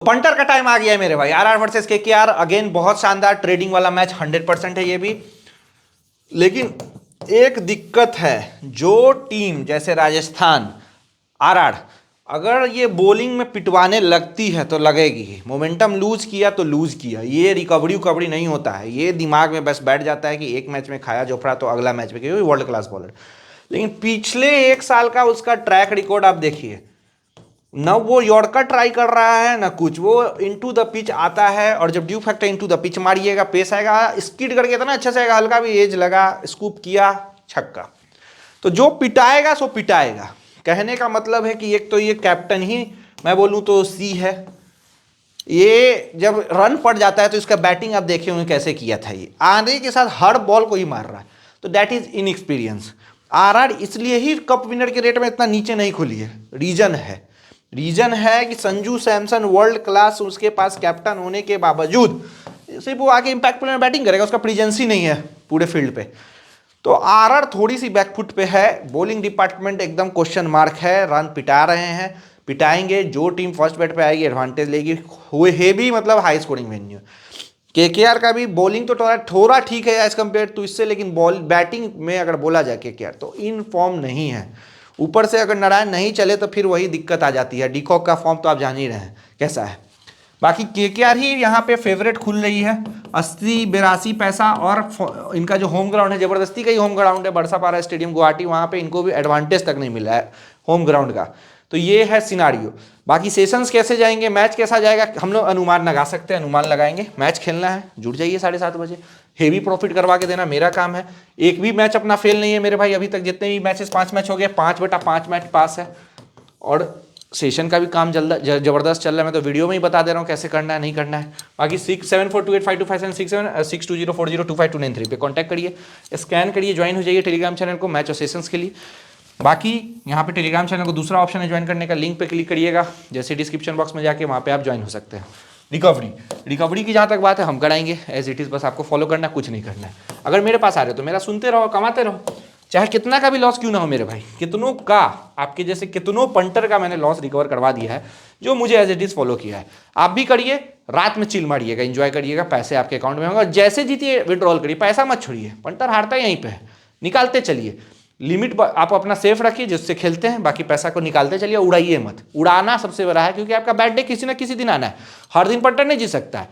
Punter का time आ गया है मेरे भाई। आरआर वर्सेस केकेआर, अगेन बहुत शानदार ट्रेडिंग वाला मैच, 100% है ये भी। लेकिन एक दिक्कत है, जो टीम जैसे राजस्थान, आरआर, अगर ये बॉलिंग में पिटवाने लगती है तो लगेगी। मोमेंटम लूज किया तो लूज किया, ये रिकवरी उकवरी नहीं होता है। ये दिमाग में बस बैठ जाता है कि एक मैच में खाया जोफरा तो अगला मैच में, क्योंकि वर्ल्ड क्लास बॉलर। लेकिन पिछले एक साल का उसका ट्रैक रिकॉर्ड आप देखिए, न वो यॉर्कर ट्राई कर रहा है न कुछ, वो इनटू द पिच आता है, और जब dew factor into the pitch मारिएगा, पेस आएगा, स्किड करके इतना अच्छा से आएगा, हल्का भी एज लगा, स्कूप किया, छक्का। तो जो पिटाएगा सो पिटाएगा। कहने का मतलब है कि एक तो ये कैप्टन ही मैं बोलूं तो सी है। ये जब रन पड़ जाता है तो इसका बैटिंग आप देखे होंगे कैसे किया था, ये आने के साथ हर बॉल को ही मार रहा है, तो दैट इज इनएक्सपीरियंस। आरआर इसलिए ही कप विनर के रेट में इतना नीचे नहीं खुली है, रीजन है कि संजू सैमसन वर्ल्ड क्लास, उसके पास कैप्टन होने के बावजूद सिर्फ वो आके इंपैक्ट प्लेयर में बैटिंग करेगा, उसका प्रेजेंस ही नहीं है पूरे फील्ड पे। तो आरआर थोड़ी सी बैकफुट पे है, बॉलिंग डिपार्टमेंट एकदम क्वेश्चन मार्क है। रन पिटा रहे हैं, पिटाएंगे, जो टीम फर्स्ट बैट पे आएगी एडवांटेज लेगी। हुए है भी मतलब हाई स्कोरिंग वेन्यू। केकेआर का भी बॉलिंग तो थोड़ा ठीक है एज कम्पेयर टू इससे, लेकिन बॉल बैटिंग में अगर बोला जाए केकेआर तो इन फॉर्म नहीं है। ऊपर से अगर नारायण नहीं चले तो फिर वही दिक्कत आ जाती है। डिकॉक का फॉर्म तो आप जान ही रहे हैं कैसा है। बाकी केकेआर ही यहाँ पे फेवरेट खुल रही है, 80-82 पैसा। और इनका जो होम ग्राउंड है, जबरदस्ती का ही होम ग्राउंड है, बरसापारा स्टेडियम गुवाहाटी, वहाँ पे इनको भी एडवांटेज तक नहीं मिला है होम ग्राउंड का। तो ये है सिनारियो। बाकी सेशंस कैसे जाएंगे, मैच कैसा जाएगा, हम लोग अनुमान लगा सकते हैं, अनुमान लगाएंगे। मैच खेलना है, जुड़ जाइए 7:30 बजे, हेवी प्रॉफिट करवा के देना मेरा काम है। एक भी मैच अपना फेल नहीं है मेरे भाई। अभी तक जितने भी मैचेस, 5 मैच हो गए, 5/5 मैच पास है। और सेशन का भी काम जबरदस्त चल रहा है। मैं तो वीडियो में ही बता दे रहा हूँ कैसे करना है, नहीं करना है। बाकी 6742852576 6040425293 पे कॉन्टैक्ट करिए, स्कैन करिए, ज्वाइन हो जाइए टेलीग्राम चैनल को मैच और सेशंस के लिए। बाकी यहाँ पे टेलीग्राम चैनल को दूसरा ऑप्शन है ज्वाइन करने का, लिंक पे क्लिक करिएगा, जैसे डिस्क्रिप्शन बॉक्स में जाके वहाँ पे आप ज्वाइन हो सकते हैं। रिकवरी की जहाँ तक बात है हम कराएंगे एज इट इज़, बस आपको फॉलो करना, कुछ नहीं करना है। अगर मेरे पास आ रहे हो तो मेरा सुनते रहो, कमाते रहो, चाहे कितना का भी लॉस क्यों ना हो मेरे भाई। कितनों का, आपके जैसे कितनों पंटर का मैंने लॉस रिकवर करवा दिया है, जो मुझे एज इट इज़ फॉलो किया है। आप भी करिए, रात में चिल मारिएगा, एंजॉय करिएगा, पैसे आपके अकाउंट में होंगे, और जैसे जीतिए विड्रॉल करिए, पैसा मत छोड़िए। पंटर हारता है यहीं पे है, निकालते चलिए। लिमिट आप अपना सेफ रखिए जिससे खेलते हैं, बाकी पैसा को निकालते चलिए, उड़ाइए मत। उड़ाना सबसे बड़ा है, क्योंकि आपका बैड डे किसी ना किसी दिन आना है। हर दिन पंटर नहीं जीत सकता है,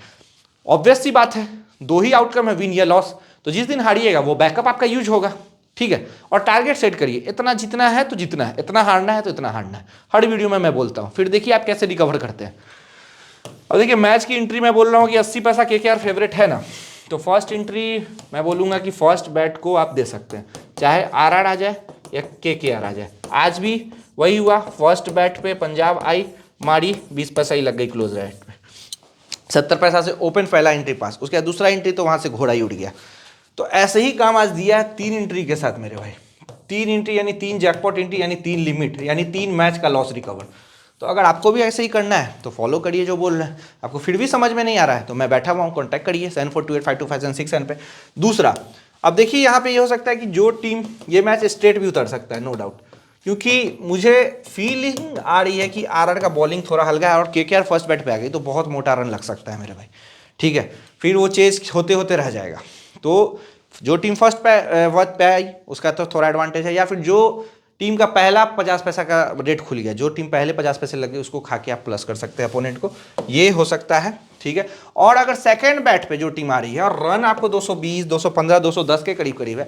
ऑब्वियस सी बात है। 2 ही आउटकम है, विन या लॉस। तो जिस दिन हारिएगा वो बैकअप आपका यूज होगा, ठीक है। और टारगेट सेट करिए, इतना जीतना है तो जीतना है, इतना हारना है तो इतना हारना है। हर वीडियो में मैं बोलता हूँ, फिर देखिए आप कैसे रिकवर करते हैं। और देखिए मैच की एंट्री मैं बोल रहा हूँ कि 80 पैसा केकेआर फेवरेट है ना, तो फर्स्ट एंट्री मैं बोलूँगा कि फर्स्ट बैट को आप दे सकते हैं, चाहे आरआर आ जाए या केकेआर आ जाए। आज भी वही हुआ, फर्स्ट बैट पे पंजाब आई, मारी, 20 पैसा ही लग गई क्लोज रेट पे। 70 पैसा से ओपन पहला एंट्री पास, उसके बाद दूसरा एंट्री तो वहाँ से घोड़ा ही उड़ गया। तो ऐसे ही काम आज दिया है 3 एंट्री के साथ मेरे भाई। 3 एंट्री यानी 3 जैकपॉट एंट्री, यानी 3 लिमिट, यानी 3 मैच का लॉस रिकवर। तो अगर आपको भी ऐसे ही करना है तो फॉलो करिए जो बोल रहे हैं। आपको फिर भी समझ में नहीं आ रहा है तो मैं बैठा हुआ हूँ, कॉन्टैक्ट करिए 7428525767 पे। दूसरा, अब देखिए यहाँ पे ये हो सकता है कि जो टीम, ये मैच स्ट्रेट भी उतर सकता है, नो डाउट, क्योंकि मुझे फीलिंग आ रही है कि आरआर का बॉलिंग थोड़ा हल्का है और केकेआर फर्स्ट बैट पे आ गई तो बहुत मोटा रन लग सकता है मेरे भाई, ठीक है। फिर वो चेज होते होते रह जाएगा। तो जो टीम फर्स्ट पे आई उसका तो थोड़ा एडवांटेज है, या फिर जो टीम का पहला 50 पैसा का रेट खुल गया, जो टीम पहले 50 पैसे लगे उसको खा के आप प्लस कर सकते हैं अपोनेंट को, ये हो सकता है, ठीक है। और अगर सेकंड बैट पे जो टीम आ रही है और रन आपको 220, 215, 210 के करीब करीब है,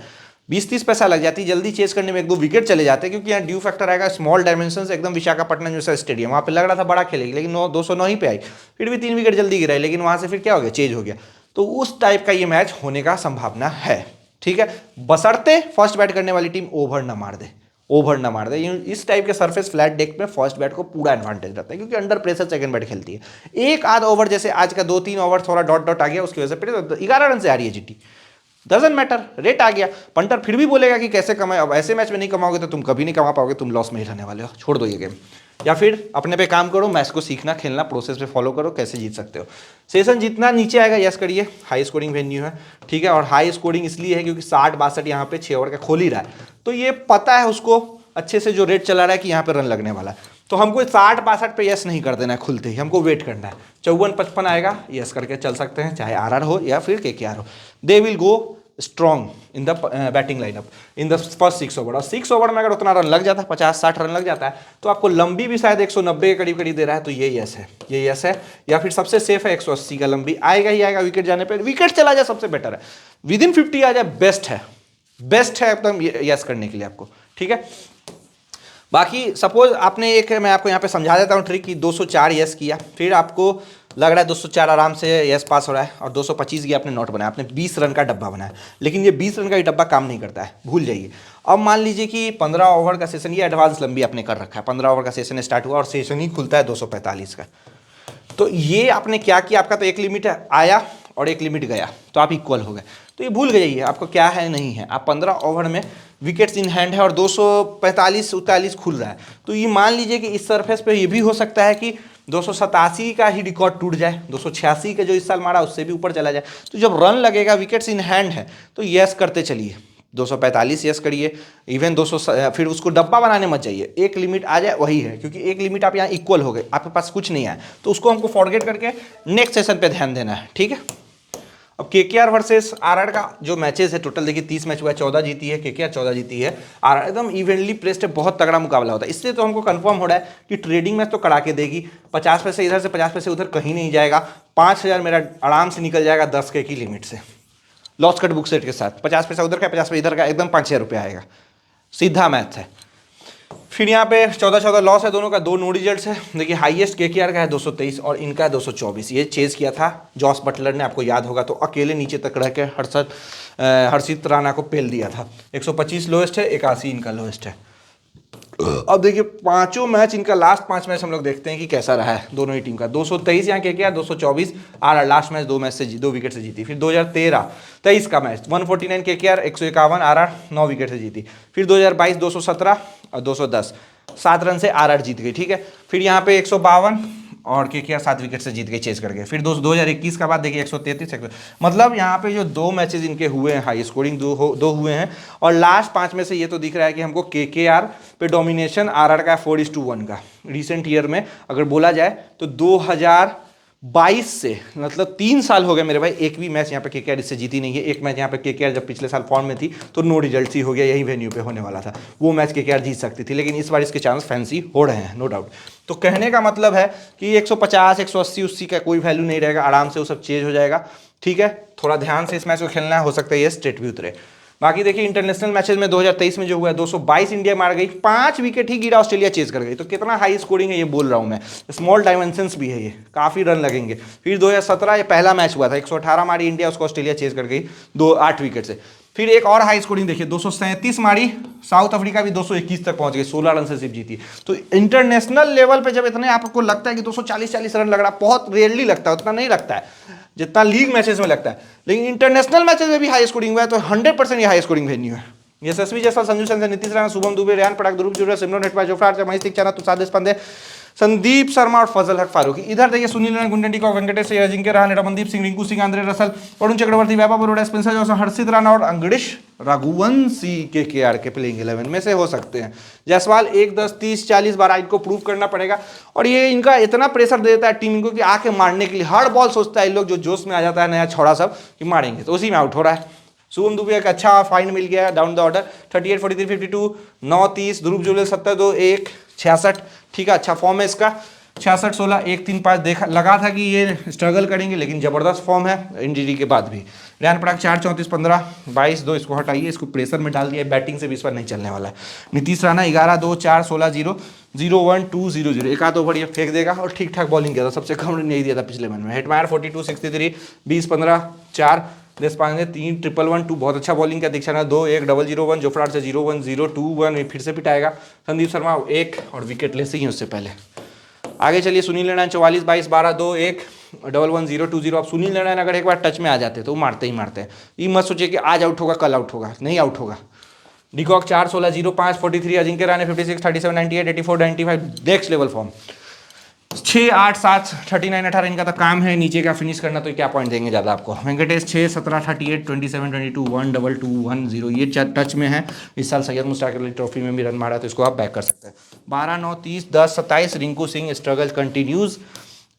20-30 पैसा लग जाती है, जल्दी चेस करने में 1-2 विकेट चले जाते हैं, क्योंकि यहाँ ड्यू फैक्टर आएगा, स्मॉल डायमेंशन, एकदम विशाखापट्टनम जैसा स्टेडियम, वहाँ पे लग रहा था बड़ा खेलेगी, लेकिन 209 ही पे आई, फिर भी 3 विकेट जल्दी गिराई, लेकिन वहाँ से फिर क्या हो गया, चेंज हो गया। तो उस टाइप का ये मैच होने का संभावना है, ठीक है, बशर्ते फर्स्ट बैट करने वाली टीम ओवर ना मार दे, इस टाइप के सरफेस फ्लैट डेक में फर्स्ट बैट को पूरा एडवांटेज रहता है, क्योंकि अंडर प्रेशर सेकंड बैट खेलती है। एक आध ओवर, जैसे आज का 2-3 ओवर थोड़ा डॉट डॉट आ गया, उसकी वजह से 11 रन से आ रही है जीटी, डजंट मैटर, रेट आ गया। पंटर फिर भी बोलेगा कि कैसे कमाए, अब ऐसे मैच में नहीं कमाओगे तो तुम कभी नहीं कमा पाओगे, तुम लॉस में ही रहने वाले हो, छोड़ दो ये गेम। या फिर अपने पे काम करो, मैच को सीखना, खेलना, प्रोसेस पे फॉलो करो, कैसे जीत सकते हो। सेशन जितना नीचे आएगा यस करिए, हाई स्कोरिंग वेन्यू है, ठीक है। और हाई स्कोरिंग इसलिए है क्योंकि 60-62 यहाँ पे 6 ओवर का खोल ही रहा है, तो ये पता है उसको अच्छे से, जो रेट चला रहा है कि यहाँ पे रन लगने वाला है। तो हमको 60-62 पे यस नहीं कर देना है खुलते ही, हमको वेट करना है। 54-55 आएगा, यस करके चल सकते हैं, चाहे आरआर हो या फिर केकेआर हो। They will go strong in the batting lineup in the first 6 over. और 6 ओवर में अगर उतना रन लग जाता है, 50-60 रन लग जाता है, तो आपको लंबी भी शायद 190 के करीब करीब दे रहा है, तो ये यस है, ये यस है। या फिर सबसे सेफ है 180 का लंबी, आएगा ही आएगा, विकेट जाने पर विकेट चला जाए सबसे बेटर है, विदिन 50 आ जाए बेस्ट है, बेस्ट है एकदम यस करने के लिए आपको, ठीक है। बाकी सपोज आपने एक, मैं आपको यहाँ पे समझा देता हूँ ट्रिक, कि 204 यस किया, फिर आपको लग रहा है 204 आराम से यस पास हो रहा है, और 225 की आपने नोट बनाया, आपने 20 रन का डब्बा बनाया, लेकिन ये 20 रन का ये डब्बा काम नहीं करता है, भूल जाइए। अब मान लीजिए कि 15 ओवर का सेशन, ये एडवांस लंबी आपने कर रखा है, 15 ओवर का सेशन स्टार्ट हुआ और सेशन ही खुलता है 245 का। तो ये आपने क्या किया, आपका तो एक लिमिट आया और एक लिमिट गया, तो आप इक्वल हो गए, तो ये भूल गए आपको क्या है नहीं है। आप 15 ओवर में विकेट्स इन हैंड है और 245-47 खुल रहा है, तो ये मान लीजिए कि इस सरफेस पे ये भी हो सकता है कि 287 का ही रिकॉर्ड टूट जाए, 286 का जो इस साल मारा उससे भी ऊपर चला जाए। तो जब रन लगेगा, विकेट्स इन हैंड है, तो यस करते चलिए, 245 यस करिए, इवन 200, फिर उसको डब्बा बनाने मत जाइए, एक लिमिट आ जाए वही है, क्योंकि एक लिमिट आप यहाँ इक्वल हो गए, आपके पास कुछ नहीं आया, तो उसको हमको फॉरगेट करके नेक्स्ट सेशन पे ध्यान देना है, ठीक है। अब केकेआर वर्सेस आरआर का जो मैचेस है, टोटल देखिए 30 मैच हुआ है, 14 जीती है केकेआर, 14 जीती है आरआर, एकदम इवेंटली प्लेस्ड है, बहुत तगड़ा मुकाबला होता है। इससे तो हमको कंफर्म हो रहा है कि ट्रेडिंग मैच तो कड़ा के देगी, 50 पैसे इधर से 50 पैसे उधर कहीं नहीं जाएगा, 5000 मेरा आराम से निकल जाएगा 10K की लिमिट से, लॉस कट बुक सेट के साथ, 50 पैसा उधर का 50 पैसा इधर का, एकदम 5000 रुपया आएगा, सीधा मैथ है। फिर यहाँ पे 14-14 लॉस है दोनों का, 2 नो रिजल्ट्स है। देखिए हाईएस्ट केकेआर का है 223 और इनका है 224, ये चेज किया था जॉस बटलर ने, आपको याद होगा, तो अकेले नीचे तक रह के हर्षित राणा को पेल दिया था। 125 लोएस्ट है, 81 इनका लोएस्ट है। अब देखिए पांचों मैच इनका, लास्ट 5 मैच हम लोग देखते हैं कि कैसा रहा है दोनों ही टीम का। 223 यहाँ KKR, 224 RR, last match 2 match से 2 विकेट से जीती। फिर 2023 का मैच 149 केकेआर, 151 आरआर, 9 विकेट से जीती। फिर 2022 217 और 210, 7 रन से आरआर जीत गई, ठीक है। फिर यहाँ पे 152 और केकेआर 7 विकेट से जीत गई चेस करके। फिर 2021 का बाद देखिए 133, मतलब यहाँ पे जो 2 मैचेस इनके हुए हैं हाई स्कोरिंग, दो हुए हैं, और लास्ट 5 में से ये तो दिख रहा है कि हमको केकेआर पे डोमिनेशन आरआर का 4:1 का रिसेंट ईयर में अगर बोला जाए तो 2022 से, मतलब 3 साल हो गए मेरे भाई, एक भी मैच यहाँ पे केकेआर इससे जीती नहीं है। एक मैच यहाँ पे केकेआर जब पिछले साल फॉर्म में थी तो नो रिजल्ट ही हो गया, यही वेन्यू पे होने वाला था, वो मैच केकेआर जीत सकती थी, लेकिन इस बार इसके चांस फैंसी हो रहे हैं, नो डाउट। तो कहने का मतलब है कि 150, 180 उससी का कोई वैल्यू नहीं रहेगा, आराम से वो सब चेंज हो जाएगा, ठीक है। थोड़ा ध्यान से इस मैच को खेलना है, हो सकता है ये स्ट्रेट भी उतरे। बाकी देखिए इंटरनेशनल मैचेस में 2023 में जो हुआ है 222 इंडिया मार गई, 5 विकेट ही गिरा ऑस्ट्रेलिया चेज कर गई, तो कितना हाई स्कोरिंग है ये बोल रहा हूं मैं, स्मॉल डायमेंशंस भी है ये, काफी रन लगेंगे। फिर 2017 ये पहला मैच हुआ था, 118 मारी इंडिया, उसको ऑस्ट्रेलिया चेज कर गई 8 विकेट से। फिर एक और हाई स्कोरिंग देखिए 237 मारी, साउथ अफ्रीका भी 221 तक पहुंच गई, 16 रन से सिर्फ जीती। तो इंटरनेशनल लेवल पे जब इतने आपको लगता है कि 240-40 रन लग रहा है, बहुत रेयरली लगता है, उतना नहीं लगता है जितना लीग मैचेस में लगता है, लेकिन इंटरनेशनल मैचेस में भी हाई स्कोरिंग हुआ है, तो 100% ये हाई स्कोरिंग वेन्यू है। Yashasvi Jaiswal, Sanju Samson, Nitish Rana, Shubham Dubey, Riyan Parag, Dhruv Jurel, Shimron Hetmyer, Jofra Archer, Maheesh Theekshana, Tushar Deshpande, Sandeep Sharma और फजल हक फारूकी। इधर देखिए Sunil Narine, Quinton de Kock, Venkatesh Ajinkya Rahane, Ramandeep Singh, Rinku Singh, Andre Russell, Varun Chakravarthy, Vaibhav Arora, Spencer Johnson, Harshit Rana और अंगड़ीश रघुवंशी केकेआर के प्लेइंग 11 में से हो सकते हैं। जायसवाल 1, 10, 30, 40 बार इनको प्रूव करना पड़ेगा, और ये इनका इतना प्रेशर देता है टीम इनको कि आके मारने के लिए हर बॉल सोचता है इन लोग, जो जोश में आ जाता है नया छोड़ा सब कि मारेंगे, तो उसी में आउट हो रहा है। शुभम दुबे एक अच्छा फाइंड मिल गया डाउन द ऑर्डर, 38, 43, 52, 9, 30, ध्रुव जुरेल 70, 2, 1, 66, ठीक है, अच्छा फॉर्म है इसका, 66, 16, 1, 3, 5, देखा लगा था कि ये स्ट्रगल करेंगे, लेकिन जबरदस्त फॉर्म है इंजरी के बाद भी। रेयान पराग 4, 34, 15, 22, 2, इसको हटाइए, इसको प्रेशर में डाल दिया, बैटिंग से भी इस पर नहीं चलने वाला है। नीतीश राणा 11, 2, 4, 16, 0, 0, 1, 2, 0, 0, एक आध ओवर ये फेंक देगा और ठीक ठाक बॉलिंग किया था, सबसे कम रन नहीं दिया था पिछले मैच में। हेटमायर 42, 63, 20, 15, 4, देशपांडे 3, 111, 2, बहुत अच्छा बॉलिंग किया। दीक्षाना 2, 1, 001, जोफ्रा आर्चर 0, 1, 0, 2, 1, फिर से पिटाएगा। संदीप शर्मा 1 और विकेट ले से ही उससे पहले। आगे चलिए सुनील नारायण 44, 22, 12, 2, 1, 1, 0, 2, 0। अब सुनील नारायण अगर एक बार टच में आ जाते तो वो मारते ही मारते हैं, ये मत सोचिए कि आज आउट होगा कल आउट होगा, नहीं आउट होगा। De Kock 4, 16, 0, 5, 43, Ajinkya Rahane 56, 37, 98, 84, 95, next level form. 6, 8, 7, 39, 18 इनका तो काम है नीचे का फिनिश करना, तो क्या पॉइंट देंगे ज़्यादा आपको। वेंकटेश 6, 17, 38, 27, 22, 1, 2, 2, 1, 0 ये टच में है। इस साल सैयद मुश्ताक अली ट्रॉफी में भी रन मारा, तो इसको आप बैक कर सकते हैं। 12, 9, 30, 10, 27 Rinku Singh struggle continues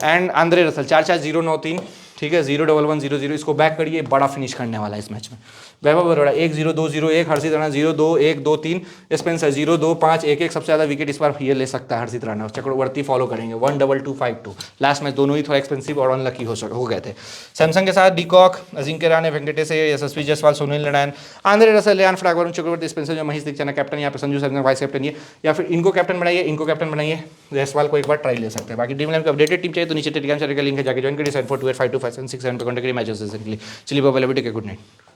and Andre Russell 4, 4, 0, 9, 3 ठीक है 0, 1, 1, 0, 0 इसको बैक करिए, बड़ा फिनिश करने वाला है इस मैच में। वैभव बरोड़ा 1, 0, 2, 0, 1, हर्षित राणा 0, 2, 1, 2, 3 स्पेंसर 0, 2, 5, 1, 1 सबसे ज़्यादा विकेट इस बार ये ले सकता है हर्षित राणा। चक्रवर्ती फॉलो करेंगे 1, 2, 2, 5, 2 लास्ट मैच दोनों ही थोड़ा एक्सपेंसिव और अनलकी हो गए थे। सैमसंग के साथ de Kock, Ajinkya Rahane, Venkatesh, Yashasvi Jaiswal, Sunil Narine, Andre Russell, Riyan Parag, Varun Chakravarthy, Spencer जो महेश दीक्षित कैप्टन, यहाँ पे संजू सैमसंग वाइस कैप्टन ये, या फिर इनको कैप्टन बनाइए, इनको कैप्टन बनाइए, जायसवाल को एक बार ट्राई ले सकते हैं। बाकी टीम लाइन की अपडेटेड टीम चाहिए तो नीचे टेलीग्राम चैनल का लिंक है, जाकर ज्वाइन करिए 7428525767 पे कॉन्टैक्ट करिए मैचेस के लिए। चलिए बाय बाय, गुड नाइट।